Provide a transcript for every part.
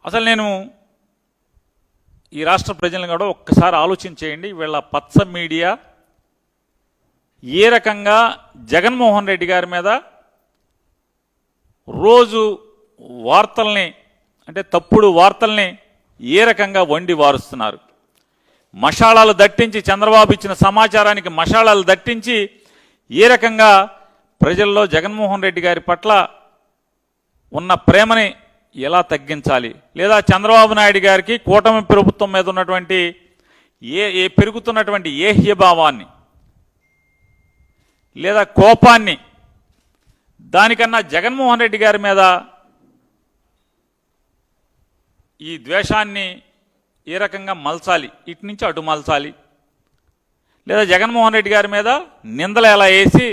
అసలు నేను ఈ రాష్ట్ర ప్రజలను కూడా ఒక్కసారి ఆలోచన చేయండి. వీళ్ళ పచ్చ మీడియా ఏ రకంగా జగన్మోహన్ రెడ్డి గారి మీద రోజు వార్తల్ని అంటే తప్పుడు వార్తల్ని ఏ రకంగా వండి వారుస్తున్నారు. మషాళాలు దట్టించి చంద్రబాబు ఇచ్చిన సమాచారానికి మషాళాలు దట్టించి ఏ రకంగా ప్రజల్లో జగన్మోహన్ రెడ్డి గారి పట్ల ఉన్న ప్రేమని ఎలా తగ్గించాలి, లేదా చంద్రబాబు నాయుడు గారికి కూటమి ప్రభుత్వం మీద ఉన్నటువంటి పెరుగుతున్నటువంటి ఏహ్యభావాన్ని లేదా కోపాన్ని దానికన్నా జగన్మోహన్ రెడ్డి గారి మీద ఈ ద్వేషాన్ని ఏ రకంగా మలచాలి, ఇటు నుంచి అటు మలచాలి, లేదా జగన్మోహన్ రెడ్డి గారి మీద నిందలు ఎలా వేసి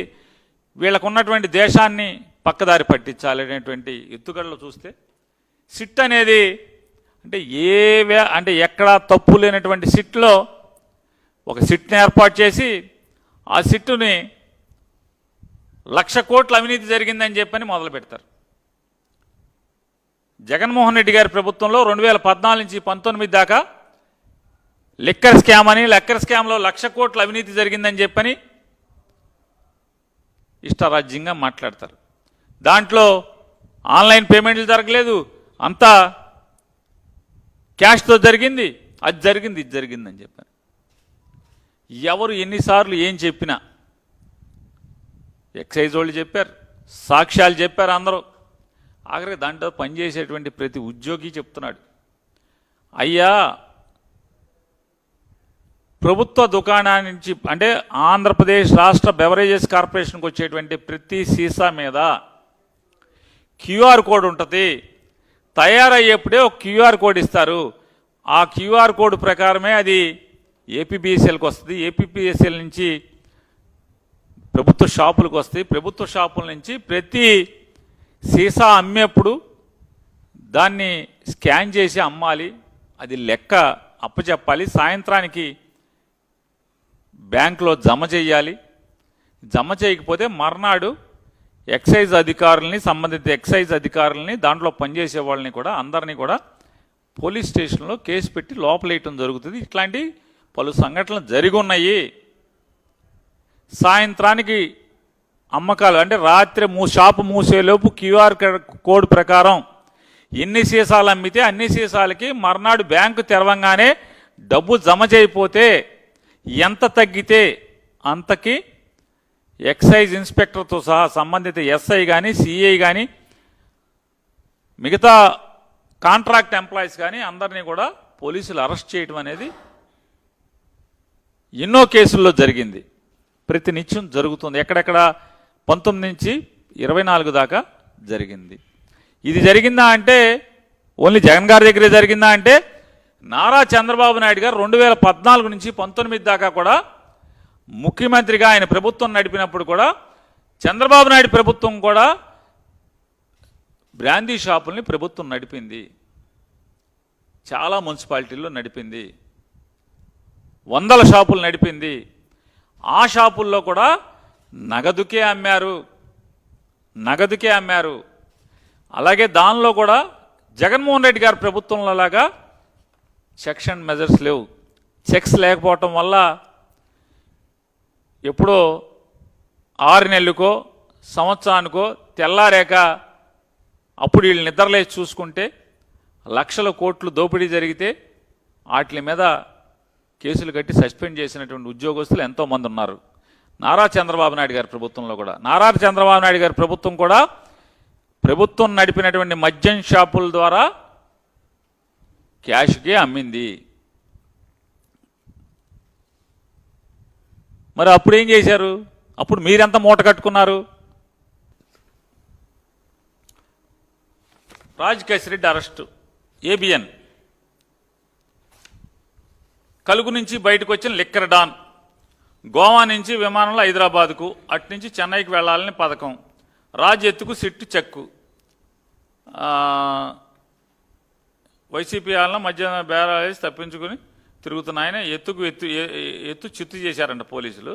వీళ్ళకు ఉన్నటువంటి ద్వేషాన్ని పక్కదారి పట్టించాలి అనేటువంటి ఎత్తుగడలు చూస్తే సిట్ అనేది అంటే ఎక్కడా తప్పు లేనటువంటి సిట్లో ఒక సిట్ని ఏర్పాటు చేసి ఆ సిట్టుని 1,00,000 కోట్ల అవినీతి జరిగిందని చెప్పని మొదలు పెడతారు. జగన్మోహన్ రెడ్డి గారి ప్రభుత్వంలో 2014 నుంచి 19 దాకా లిక్కర్ స్కామ్ అని, లిక్కర్ స్కామ్లో 1,00,000 కోట్ల అవినీతి జరిగిందని చెప్పని ఇష్టారాజ్యంగా మాట్లాడతారు. దాంట్లో ఆన్లైన్ పేమెంట్లు జరగలేదు, అంతా క్యాష్తో జరిగింది, అది జరిగింది, ఇది జరిగిందని చెప్పారు. ఎవరు ఎన్నిసార్లు ఏం చెప్పినా ఎక్సైజ్ వాళ్ళు చెప్పారు, సాక్ష్యాలు చెప్పారు, అందరూ ఆఖరికి దాంట్లో పనిచేసేటువంటి ప్రతి ఉద్యోగి చెప్తున్నాడు, అయ్యా ప్రభుత్వ దుకాణాన్ని నుంచి అంటే ఆంధ్రప్రదేశ్ రాష్ట్ర బెవరేజెస్ కార్పొరేషన్కి వచ్చేటువంటి ప్రతి సీసా మీద క్యూఆర్ కోడ్ ఉంటుంది, తయారయ్యేప్పుడే ఒక క్యూఆర్ కోడ్ ఇస్తారు, ఆ క్యూఆర్ కోడ్ ప్రకారమే అది ఏపీబీఎస్ఎల్కి వస్తుంది, ఏపీబీఎస్ఎల్ నుంచి ప్రభుత్వ షాపులకు వస్తాయి, ప్రభుత్వ షాపుల నుంచి ప్రతి సీసా అమ్మేప్పుడు దాన్ని స్కాన్ చేసి అమ్మాలి, అది లెక్క అప్పచెప్పాలి, సాయంత్రానికి బ్యాంకులో జమ చేయాలి, జమ చేయకపోతే మర్నాడు ఎక్సైజ్ అధికారులని, సంబంధిత ఎక్సైజ్ అధికారులని, దాంట్లో పనిచేసే వాళ్ళని కూడా అందరినీ కూడా పోలీస్ స్టేషన్లో కేసు పెట్టి లోపలేయటం జరుగుతుంది. ఇట్లాంటి పలు సంఘటనలు జరిగి ఉన్నాయి. సాయంత్రానికి అమ్మకాలు అంటే రాత్రి షాపు మూసేలోపు క్యూఆర్ కోడ్ ప్రకారం ఎన్ని సీసాలు అమ్మితే అన్ని సీసాలకి మర్నాడు బ్యాంకు తెరవంగానే డబ్బు జమ చేయకపోతే ఎంత తగ్గితే అంతకి ఎక్సైజ్ ఇన్స్పెక్టర్తో సహా సంబంధిత ఎస్ఐ కానీ, సిఐ కానీ, మిగతా కాంట్రాక్ట్ ఎంప్లాయీస్ కానీ అందరినీ కూడా పోలీసులు అరెస్ట్ చేయడం అనేది ఎన్నో కేసుల్లో జరిగింది, ప్రతినిత్యం జరుగుతుంది. ఎక్కడెక్కడ 19 నుంచి 24 దాకా జరిగింది. ఇది జరిగిందా అంటే ఓన్లీ జగన్ గారి దగ్గరే జరిగిందా అంటే నారా చంద్రబాబు నాయుడు గారు 2014 నుంచి 19 దాకా కూడా ముఖ్యమంత్రిగా ఆయన ప్రభుత్వం నడిపినప్పుడు కూడా చంద్రబాబు నాయుడు ప్రభుత్వం కూడా బ్రాందీ షాపుల్ని ప్రభుత్వం నడిపింది, చాలా మున్సిపాలిటీల్లో నడిపింది, 100 షాపులు నడిపింది. ఆ షాపుల్లో కూడా నగదుకే అమ్మారు. అలాగే దానిలో కూడా జగన్మోహన్ రెడ్డి గారి ప్రభుత్వంలో లాగా సెక్షన్ మెజర్స్ లేవు, చెక్స్ లేకపోవటం వల్ల ఎప్పుడో 6 నెలలకో సంవత్సరానికో తెల్లారేక అప్పుడు వీళ్ళు నిద్రలేసి చూసుకుంటే 1,00,000 కోట్లు దోపిడీ జరిగితే వాటి మీద కేసులు కట్టి సస్పెండ్ చేసినటువంటి ఉద్యోగస్తులు ఎంతోమంది ఉన్నారు. నారా చంద్రబాబు నాయుడు గారి ప్రభుత్వంలో కూడా నారా చంద్రబాబు నాయుడు గారి ప్రభుత్వం కూడా ప్రభుత్వం నడిపినటువంటి మద్యం షాపుల ద్వారా క్యాష్కే అమ్మింది. మరి అప్పుడు ఏం చేశారు? అప్పుడు మీరెంత మూట కట్టుకున్నారు? రాజకేశ్ రెడ్డి అరెస్టు, ఏబిఎన్ కలుగు నుంచి బయటకు వచ్చిన లిక్కర్ డాన్, గోవా నుంచి విమానంలో హైదరాబాద్కు, అటు నుంచి చెన్నైకి వెళ్ళాలని పథకం, రాజ్ ఎత్తుకు సిట్టు చెక్కు, వైసీపీ వాళ్ళ మధ్య బేరాలేసి తప్పించుకుని తిరుగుతున్న ఆయన ఎత్తు చిత్తు చేశారంట పోలీసులు.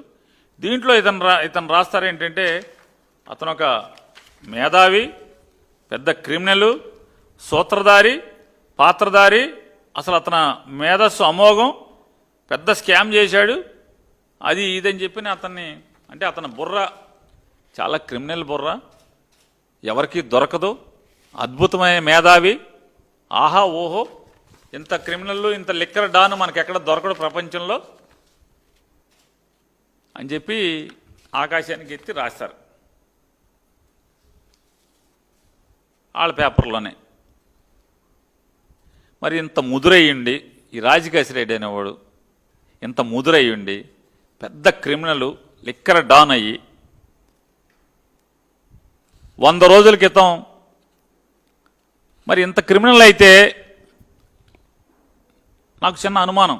దీంట్లో ఇతను రాస్తారేంటంటే అతను ఒక మేధావి, పెద్ద క్రిమినల్, సూత్రధారి, పాత్రధారి, అసలు అతను మేధస్సు అమోఘం, పెద్ద స్కామ్ చేశాడు, అది ఇదని చెప్పి అతన్ని, అంటే అతని బుర్ర చాలా క్రిమినల్ బుర్ర, ఎవరికి దొరకదు, అద్భుతమైన మేధావి, ఆహా ఓహో, ఇంత క్రిమినల్, ఇంత లిక్కర్ డాన్ మనకెక్కడ దొరకడు ప్రపంచంలో అని చెప్పి ఆకాశానికి ఎత్తి రాస్తారు వాళ్ళ పేపర్లోనే. మరి ఇంత ముదురయ్యుండి, ఈ రాజకేశ్ రెడ్డి అనేవాడు ఇంత ముదురయ్యుండి, పెద్ద క్రిమినల్ లిక్కర్ డాన్ అయ్యి 100 రోజుల క్రితం, మరి ఇంత క్రిమినల్ అయితే నాకు చిన్న అనుమానం,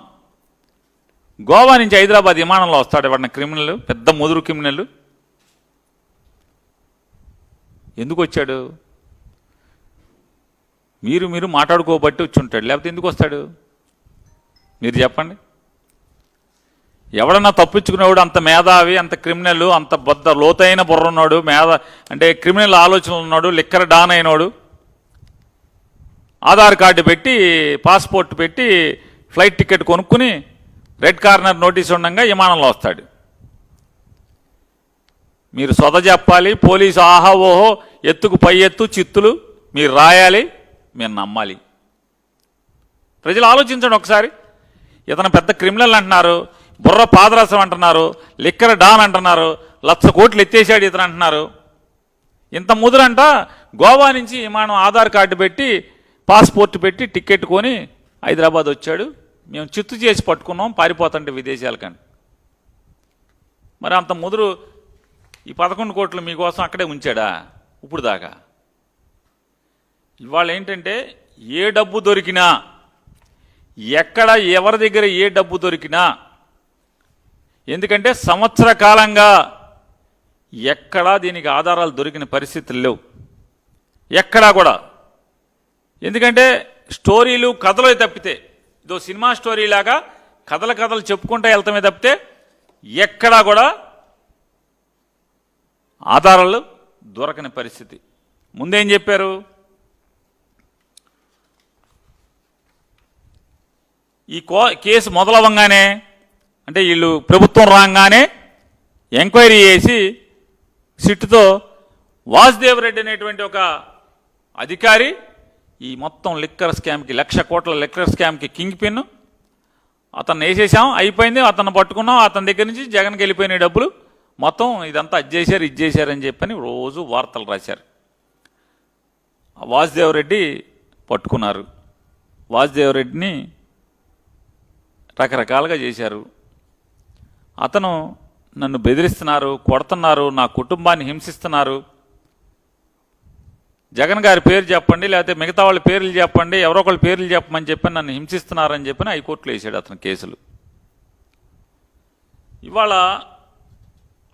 గోవా నుంచి హైదరాబాద్ విమానంలో వస్తాడు ఎవడన్నా క్రిమినల్, పెద్ద ముదురు క్రిమినల్, ఎందుకు వచ్చాడు? మీరు మాట్లాడుకోబట్టి వచ్చి ఉంటాడు, లేకపోతే ఎందుకు వస్తాడు మీరు చెప్పండి. ఎవడన్నా తప్పించుకునేవాడు అంత మేధావి, అంత క్రిమినల్, అంత బద్ద లోతైన బుర్ర ఉన్నాడు, అంటే క్రిమినల్ ఆలోచనలు ఉన్నాడు, లిక్కర్ డాన్ అయినోడు, ఆధార్ కార్డు పెట్టి, పాస్పోర్ట్ పెట్టి, ఫ్లైట్ టికెట్ కొనుక్కుని రెడ్ కార్నర్ నోటీస్ ఉండగా విమానంలో వస్తాడు. మీరు సొద చెప్పాలి, పోలీసు ఆహా ఓహో, ఎత్తుకు పై ఎత్తు, చిత్తులు మీరు రాయాలి, మీరు నమ్మాలి. ప్రజలు ఆలోచించండి ఒకసారి. ఇతను పెద్ద క్రిమినల్ అంటున్నారు, బుర్ర పాదరసం అంటున్నారు, లిక్కర్ డాన్ అంటున్నారు, 1,00,000 కోట్లు ఎత్తేసాడు ఇతను అంటున్నారు. ఇంత ముదురంట గోవా నుంచి విమానం ఆధార్ కార్డు పెట్టి, పాస్పోర్ట్ పెట్టి, టికెట్ కొని హైదరాబాద్ వచ్చాడు, మేము చిత్తు చేసి పట్టుకున్నాం, పారిపోతుంటే విదేశాలకని. మరి అంత ముదురు ఈ 11 కోట్లు మీకోసం అక్కడే ఉంచాడా ఇప్పుడు దాకా? ఇవాళ ఏంటంటే ఏ డబ్బు దొరికినా, ఎక్కడ ఎవరి దగ్గర ఏ డబ్బు దొరికినా, ఎందుకంటే సంవత్సర కాలంగా ఎక్కడా దీనికి ఆధారాలు దొరికిన పరిస్థితులు లేవు ఎక్కడా కూడా. ఎందుకంటే స్టోరీలు కథలు తప్పితే, ఇదో సినిమా స్టోరీ లాగా కథలు చెప్పుకుంటూ వెళ్తామే తప్పితే ఎక్కడా కూడా ఆధారాలు దొరకని పరిస్థితి. ముందేం చెప్పారు? ఈ కేసు మొదలవ్వగానే, అంటే వీళ్ళు ప్రభుత్వం రాగానే ఎంక్వైరీ చేసి సిట్టుతో వాసుదేవ్ రెడ్డి అనేటువంటి ఒక అధికారి ఈ మొత్తం లిక్కర్ స్కామ్కి, 1,00,000 కోట్ల లిక్కర్ స్కామ్కి కింగ్ పిన్, అతన్ని వేసేసాం, అయిపోయింది, అతన్ని పట్టుకున్నాం, అతని దగ్గర నుంచి జగన్కి వెళ్ళిపోయిన డబ్బులు మొత్తం ఇదంతా అది చేశారు, ఇది చేశారని చెప్పని రోజు వార్తలు రాశారు. వాసుదేవ్ రెడ్డి పట్టుకున్నారు, వాసుదేవ్ రెడ్డిని రకరకాలుగా చేశారు. అతను నన్ను బెదిరిస్తున్నారు, కొడుతున్నారు, నా కుటుంబాన్ని హింసిస్తున్నారు, జగన్ గారి పేరు చెప్పండి, లేకపోతే మిగతా వాళ్ళ పేర్లు చెప్పండి, ఎవరో ఒకళ్ళ పేర్లు చెప్పమని చెప్పి నన్ను హింసిస్తున్నారని చెప్పని హైకోర్టులో వేసాడు అతను కేసులు. ఇవాళ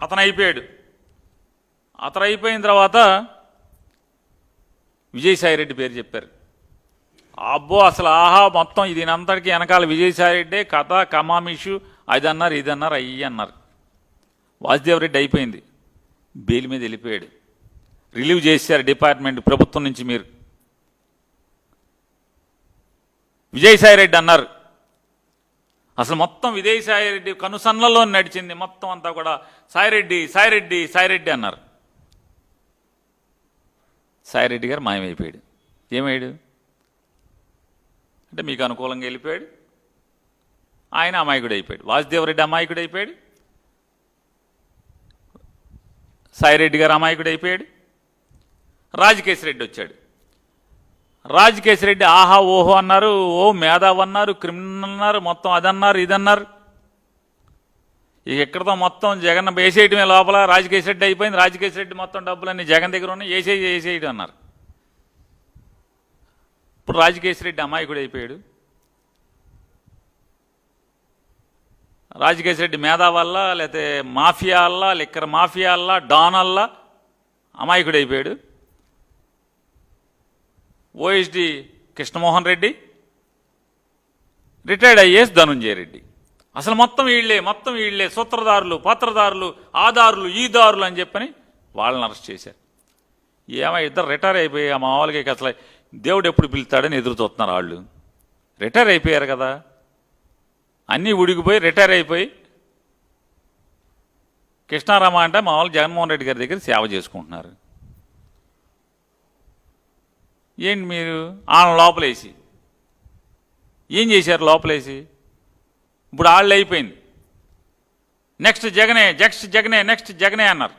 అతను అయిపోయాడు. అతను అయిపోయిన తర్వాత విజయసాయిరెడ్డి పేరు చెప్పారు. అబ్బో అసలు ఆహా, మొత్తం దీనంతటికి వెనకాల విజయసాయిరెడ్డే కథ, కమామిషు, అది అన్నారు, ఇది అన్నారు, అయ్యి అన్నారు. వాసుదేవ్ రెడ్డి అయిపోయింది, బెయిల్ మీద వెళ్ళిపోయాడు, రిలీవ్ చేశారు డిపార్ట్మెంట్ ప్రభుత్వం నుంచి. మీరు విజయసాయిరెడ్డి అన్నారు, అసలు మొత్తం విజయసాయిరెడ్డి కనుసన్నల్లో నడిచింది మొత్తం అంతా కూడా, సాయిరెడ్డి సాయిరెడ్డి సాయిరెడ్డి అన్నారు. సాయిరెడ్డి గారు మాయమైపోయాడు. ఏమయ్యాడు అంటే మీకు అనుకూలంగా వెళ్ళిపోయాడు, ఆయన అమాయకుడు అయిపోయాడు. వాసుదేవ్ రెడ్డి అమాయకుడు అయిపోయాడు, సాయిరెడ్డి గారు అమాయకుడు అయిపోయాడు. రాజకేశ్ రెడ్డి వచ్చాడు. రాజకేశ్ రెడ్డి ఆహా ఓహో అన్నారు, ఓ మేధావి అన్నారు, క్రిమినల్ అన్నారు, మొత్తం అదన్నారు, ఇదన్నారు. ఇక ఎక్కడితో మొత్తం జగన్ వేసేయటమే లోపల. రాజకేశ్ రెడ్డి అయిపోయింది, రాజకేశ్ రెడ్డి మొత్తం డబ్బులన్నీ జగన్ దగ్గర ఉన్నాయి, వేసేయడం అన్నారు. ఇప్పుడు రాజకేశ్ రెడ్డి అమాయకుడు అయిపోయాడు. రాజకేశ్ రెడ్డి మేధావల్లా, లేకపోతే మాఫియా అల్లా, లిక్కర్ మాఫియా అల్లా, డాన్ అల్లా అమాయకుడు అయిపోయాడు. OSD Krishnamohan Reddy, retired IAS Dhanunjaya Reddy, అసలు మొత్తం వీళ్ళే సూత్రధారులు, పాత్రధారులు, ఆధారులు, ఈ దారులు అని చెప్పని వాళ్ళని అరెస్ట్ చేశారు. ఏమో ఇద్దరు రిటైర్ అయిపోయి మామూలుగా అసలు దేవుడు ఎప్పుడు పిలుస్తాడని ఎదురు చూస్తున్నారు వాళ్ళు. రిటైర్ అయిపోయారు కదా, అన్నీ ఉడికిపోయి రిటైర్ అయిపోయి కృష్ణారామ అంటే మామూలు జగన్మోహన్ రెడ్డి గారి దగ్గర సేవ చేసుకుంటున్నారు. ఏంటి మీరు వాళ్ళని లోపలేసి ఏం చేశారు? లోపలేసి ఇప్పుడు వాళ్ళు అయిపోయింది, నెక్స్ట్ జగనే, నెక్స్ట్ జగనే, నెక్స్ట్ జగనే అన్నారు.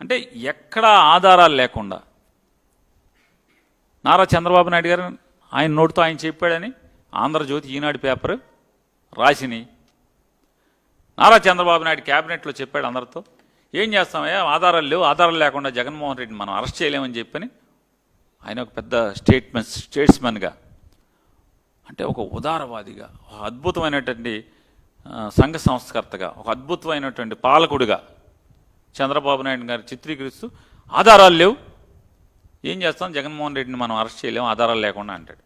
అంటే ఎక్కడా ఆధారాలు లేకుండా నారా చంద్రబాబు నాయుడు గారు ఆయన నోటితో ఆయన చెప్పాడని ఆంధ్రజ్యోతి, ఈనాడు పేపర్ రాసిని. నారా చంద్రబాబు నాయుడు క్యాబినెట్లో చెప్పాడు అందరితో, ఏం చేస్తామయ్యా ఆధారాలు లేవు, ఆధారాలు లేకుండా జగన్మోహన్ రెడ్డిని మనం అరెస్ట్ చేయలేమని చెప్పని ఆయన ఒక పెద్ద స్టేట్స్మెన్గా, అంటే ఒక ఉదారవాదిగా, ఒక అద్భుతమైనటువంటి సంఘ సంస్కర్తగా, ఒక అద్భుతమైనటువంటి పాలకుడిగా చంద్రబాబు నాయుడు గారు చిత్రీకరిస్తూ ఆధారాలు లేవు, ఏం చేస్తాం, జగన్మోహన్ రెడ్డిని మనం అరెస్ట్ చేయలేము ఆధారాలు లేకుండా అంటాడు.